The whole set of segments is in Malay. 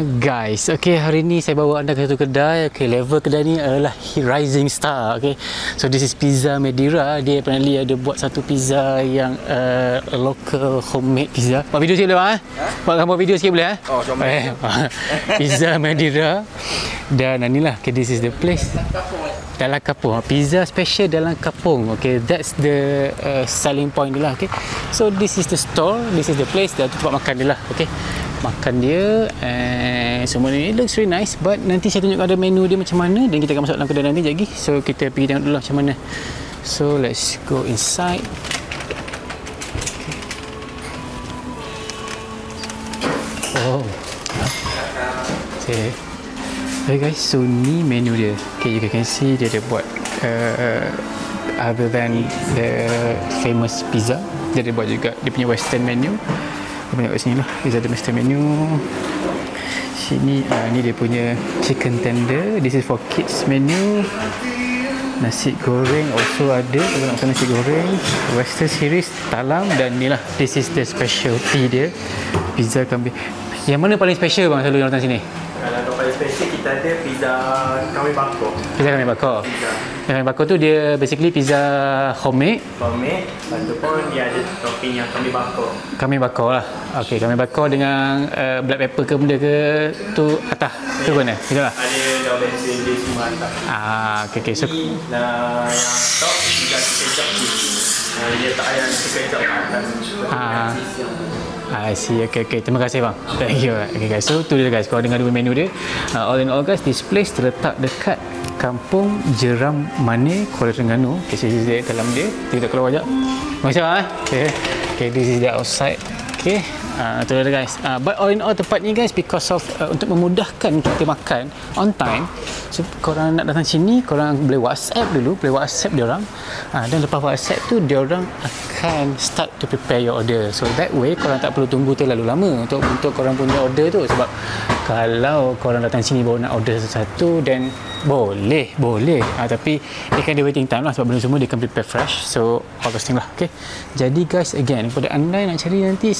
Guys, okay, hari ni saya bawa anda ke satu kedai. Okay, level kedai ni adalah Rising Star. Okay, so this is Pizza Medira. Dia apparently ada buat satu pizza yang local homemade pizza. Buat video sikit boleh bang? Buat gambar video sikit boleh? Oh, comel. Pizza Medira. Dan inilah, okay, this is the place. Dalam kapung. Pizza special dalam kapung. Okay, that's the selling point dia lah. Okay, so this is the store, this is the place. Dah tu tempat makan dia lah. Okay, makan dia and semua ni looks really nice, but nanti saya tunjukkan ada menu dia macam mana dan kita akan masuk dalam kedai nanti lagi. So kita pergi tengok dulu lah macam mana. So let's go inside. Oh, okay. Okay guys, so ni menu dia. Okay, you can see dia ada buat other than the famous pizza, dia ada buat juga dia punya western menu. Kita tengok kat sini lah, dia ada western menu. Sini ni dia punya chicken tender. This is for kids menu. Nasi goreng also ada, kalau nak makan nasi goreng. Western series talam, dan ni lah, this is the specialty dia, pizza kambing. Yang mana paling special bang selalu yang datang sini? Kalau paling special kita ada pizza kambing bakar. Pizza kambing bakar. Kambing bakar tu dia basically pizza homemade. Homemade, lepas tu pun dia ada topping yang kambing bakar. Kambing bakar lah. Okey, kambing bakar dengan black pepper ke benda ke tu atas. Tu mana? Betul lah. Ada daun bensin dia semua atas. Okey. So yang top juga kecap tu. Dia tak payah kecap atas. I see. Okay. Terima kasih bang. Thank you. Okay guys, so tu dia guys, korang dengar dua menu dia. All in all guys, this place terletak dekat Kampung Jeram Mane, Kuala Terengganu. Okay, so this is dalam dia. Kita keluar sekejap. Terima kasih bang. Okay, this is the outside. Okay, tu dia guys. But all in all tempat ni guys, because of untuk memudahkan kita makan on time, so korang nak datang sini, korang boleh WhatsApp dulu, boleh WhatsApp diorang, dan lepas WhatsApp tu diorang akan start to prepare your order. So that way korang tak perlu tunggu terlalu lama untuk korang punya order tu. Sebab kalau korang datang sini baru nak order satu-satu, then boleh tapi dia kan ada waiting time lah, sebab benda semua dia akan prepare fresh. So all those thing lah. Okay, jadi guys, again, kepada anda yang nak cari nanti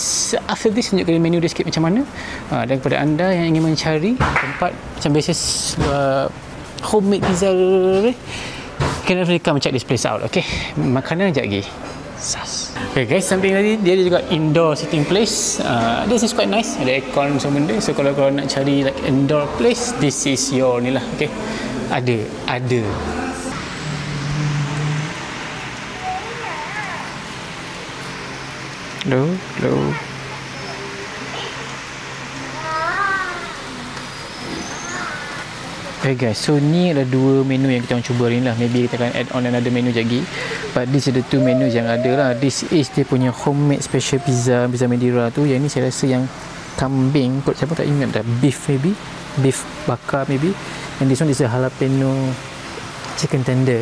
after this, tunjukkan menu dia sikit macam mana, dan kepada anda yang ingin mencari tempat macam biasa homemade pizza, can definitely come check this place out. Okay, makanan sekejap lagi. Okay guys, samping tadi dia ada juga indoor sitting place. This is quite nice, ada aircon semua benda. So kalau korang nak cari like indoor place, this is your ni lah. Okay, ada hello. Okay guys, so ni ada dua menu yang kita orang cuba hari ni lah. Maybe kita akan add on another menu lagi, but this is the two menus yang ada lah. This is dia punya homemade special pizza Medira tu. Yang ni saya rasa yang kambing kot, siapa tak ingat dah, beef maybe, beef bakar maybe, and this one is a jalapeno chicken tender.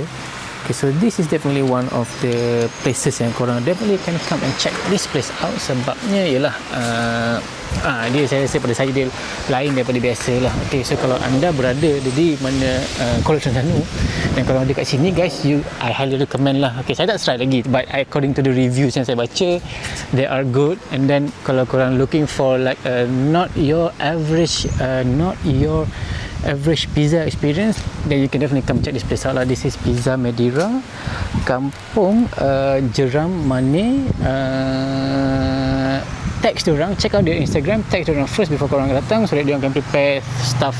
Okay, so this is definitely one of the places yang korang definitely can come and check this place out. Sebabnya ialah dia, saya rasa pada saya dia lain daripada biasa lah. Okay, so kalau anda berada di mana Kuala Terengganu dan kalau ada kat sini guys, I highly recommend lah. Okay, saya tak try lagi, but according to the reviews yang saya baca, they are good. And then kalau korang looking for like not your average pizza experience, then you can definitely come check this place out lah. This is Pizza Medira, Kampung Jeram Mane. Text diorang, check out their Instagram, text diorang first before korang datang, so that diorang can prepare stuff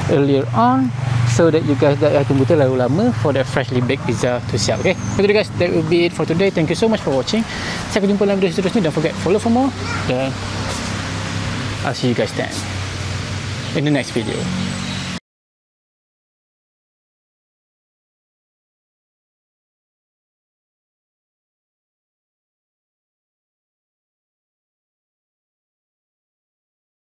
earlier on, so that you guys tak tunggu terlalu lama for that freshly baked pizza to siap. Okay, so guys, that will be it for today. Thank you so much for watching. Saya akan jumpa dalam video seterusnya. Don't forget follow for more, dan I'll see you guys then in the next video.